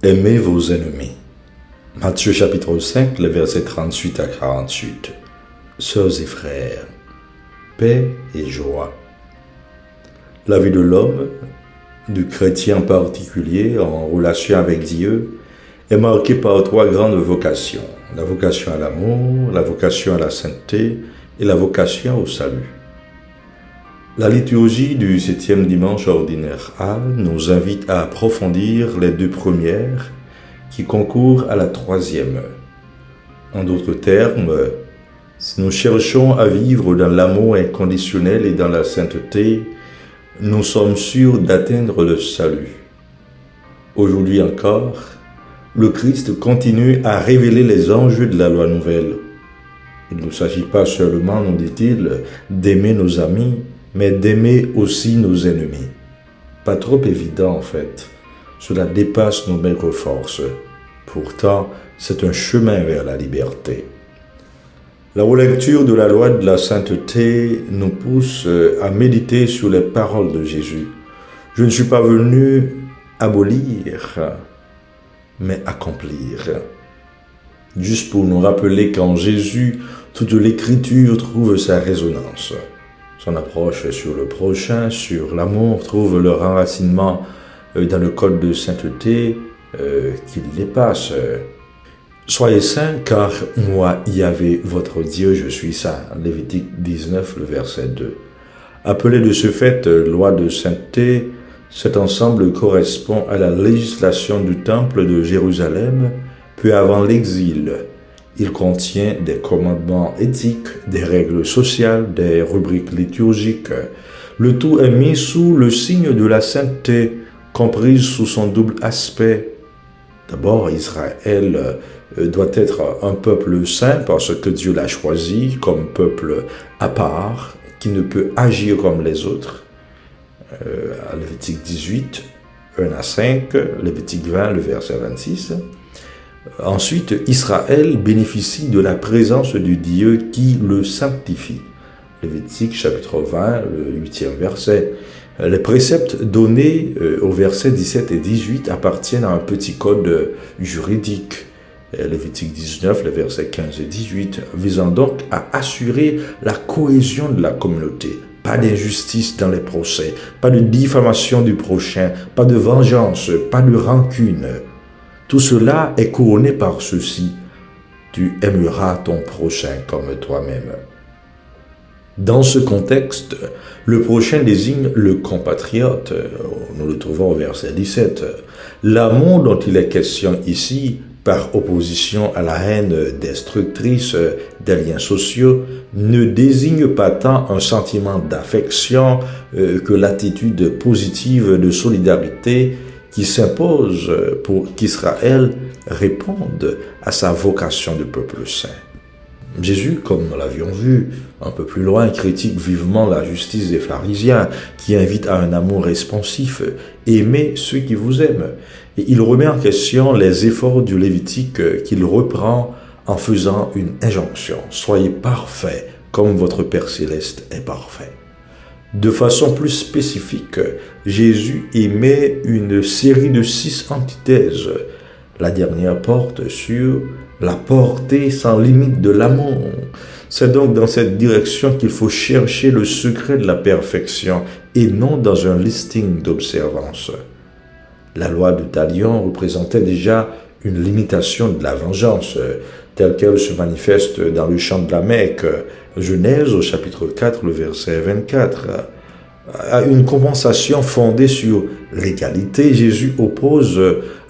Aimez vos ennemis. Matthieu chapitre 5, les versets 38 à 48. Sœurs et frères, paix et joie. La vie de l'homme, du chrétien en particulier, en relation avec Dieu, est marquée par trois grandes vocations. La vocation à l'amour, la vocation à la sainteté et la vocation au salut. La liturgie du 7e dimanche ordinaire A nous invite à approfondir les deux premières qui concourent à la troisième. En d'autres termes, si nous cherchons à vivre dans l'amour inconditionnel et dans la sainteté, nous sommes sûrs d'atteindre le salut. Aujourd'hui encore, le Christ continue à révéler les enjeux de la loi nouvelle. Il ne s'agit pas seulement, nous dit-il, d'aimer nos amis, mais d'aimer aussi nos ennemis. Pas trop évident en fait. Cela dépasse nos maigres forces. Pourtant, c'est un chemin vers la liberté. La relecture de la loi de la sainteté nous pousse à méditer sur les paroles de Jésus. Je ne suis pas venu abolir, mais accomplir. Juste pour nous rappeler qu'en Jésus, toute l'Écriture trouve sa résonance. Son approche sur le prochain, sur l'amour, trouve leur enracinement dans le code de sainteté qu'il dépasse. Soyez saints, car moi, Yahvé, votre Dieu, je suis saint. Lévitique 19, le verset 2. Appelé de ce fait loi de sainteté, cet ensemble correspond à la législation du temple de Jérusalem, peu avant l'exil. Il contient des commandements éthiques, des règles sociales, des rubriques liturgiques. Le tout est mis sous le signe de la sainteté, comprise sous son double aspect. D'abord, Israël doit être un peuple saint parce que Dieu l'a choisi comme peuple à part, qui ne peut agir comme les autres. À Lévitique 18, 1 à 5, Lévitique 20, le verset 26. Ensuite, Israël bénéficie de la présence du Dieu qui le sanctifie. Lévitique chapitre 20, le 8e verset. Les préceptes donnés aux versets 17 et 18 appartiennent à un petit code juridique. Lévitique 19, les versets 15 et 18, visant donc à assurer la cohésion de la communauté. Pas d'injustice dans les procès, pas de diffamation du prochain, pas de vengeance, pas de rancune. Tout cela est couronné par ceci: tu aimeras ton prochain comme toi-même. Dans ce contexte, le prochain désigne le compatriote. Nous le trouvons au verset 17. L'amour dont il est question ici, par opposition à la haine destructrice des liens sociaux, ne désigne pas tant un sentiment d'affection que l'attitude positive de solidarité qui s'impose pour qu'Israël réponde à sa vocation de peuple saint. Jésus, comme nous l'avions vu un peu plus loin, critique vivement la justice des pharisiens qui invite à un amour responsif. Aimez ceux qui vous aiment. Et il remet en question les efforts du Lévitique qu'il reprend en faisant une injonction. Soyez parfaits comme votre Père céleste est parfait. De façon plus spécifique, Jésus émet une série de 6 antithèses. La dernière porte sur la portée sans limite de l'amour. C'est donc dans cette direction qu'il faut chercher le secret de la perfection et non dans un listing d'observances. La loi de Talion représentait déjà une limitation de la vengeance, telle qu'elle se manifeste dans le chant de la Mecque, Genèse au chapitre 4, le verset 24. À une compensation fondée sur l'égalité, Jésus oppose,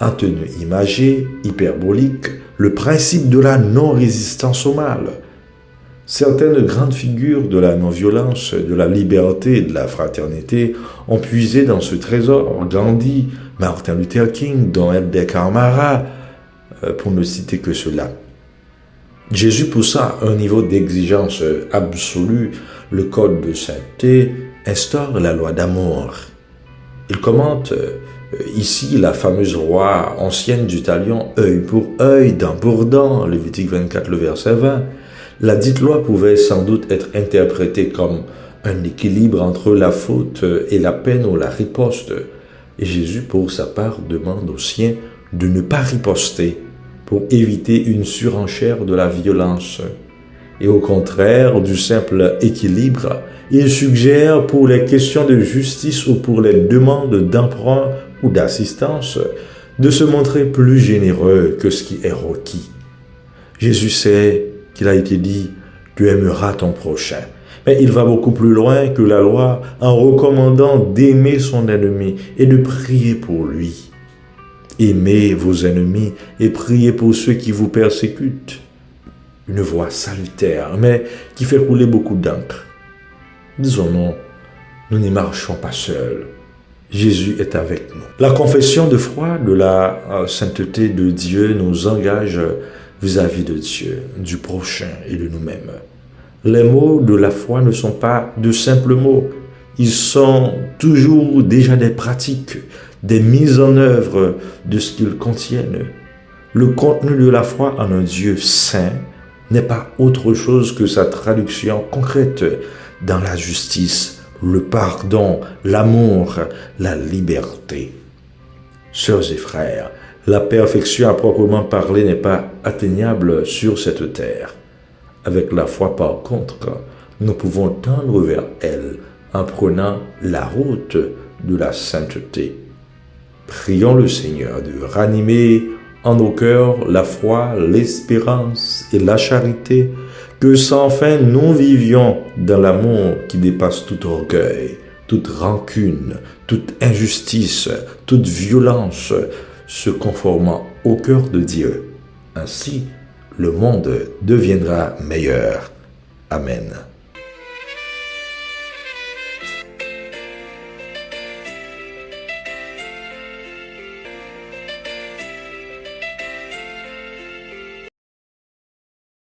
en tenue imagée, hyperbolique, le principe de la non-résistance au mal. Certaines grandes figures de la non-violence, de la liberté et de la fraternité ont puisé dans ce trésor. Gandhi, Martin Luther King, Don Helder Camara, pour ne citer que cela. Jésus poussa un niveau d'exigence absolue. Le code de sainteté instaure la loi d'amour. Il commente ici la fameuse loi ancienne du talion, œil pour œil, dent pour dent, Lévitique 24, le verset 20. La dite loi pouvait sans doute être interprétée comme un équilibre entre la faute et la peine ou la riposte. Et Jésus, pour sa part, demande aux siens de ne pas riposter pour éviter une surenchère de la violence. Et au contraire du simple équilibre, il suggère pour les questions de justice ou pour les demandes d'emprunt ou d'assistance de se montrer plus généreux que ce qui est requis. Jésus sait qu'il a été dit « Tu aimeras ton prochain ». Mais il va beaucoup plus loin que la loi en recommandant d'aimer son ennemi et de prier pour lui. Aimez vos ennemis et priez pour ceux qui vous persécutent. Une voie salutaire, mais qui fait couler beaucoup d'encre. Disons-nous, nous n'y marchons pas seuls. Jésus est avec nous. La confession de foi de la sainteté de Dieu nous engage vis-à-vis de Dieu, du prochain et de nous-mêmes. Les mots de la foi ne sont pas de simples mots. Ils sont toujours déjà des pratiques, des mises en œuvre de ce qu'ils contiennent. Le contenu de la foi en un Dieu saint n'est pas autre chose que sa traduction concrète dans la justice, le pardon, l'amour, la liberté. Sœurs et frères, la perfection à proprement parler n'est pas atteignable sur cette terre. Avec la foi, par contre, nous pouvons tendre vers elle en prenant la route de la sainteté. Prions le Seigneur de ranimer en nos cœurs la foi, l'espérance et la charité, que sans fin nous vivions dans l'amour qui dépasse tout orgueil, toute rancune, toute injustice, toute violence, se conformant au cœur de Dieu. Ainsi, le monde deviendra meilleur. Amen.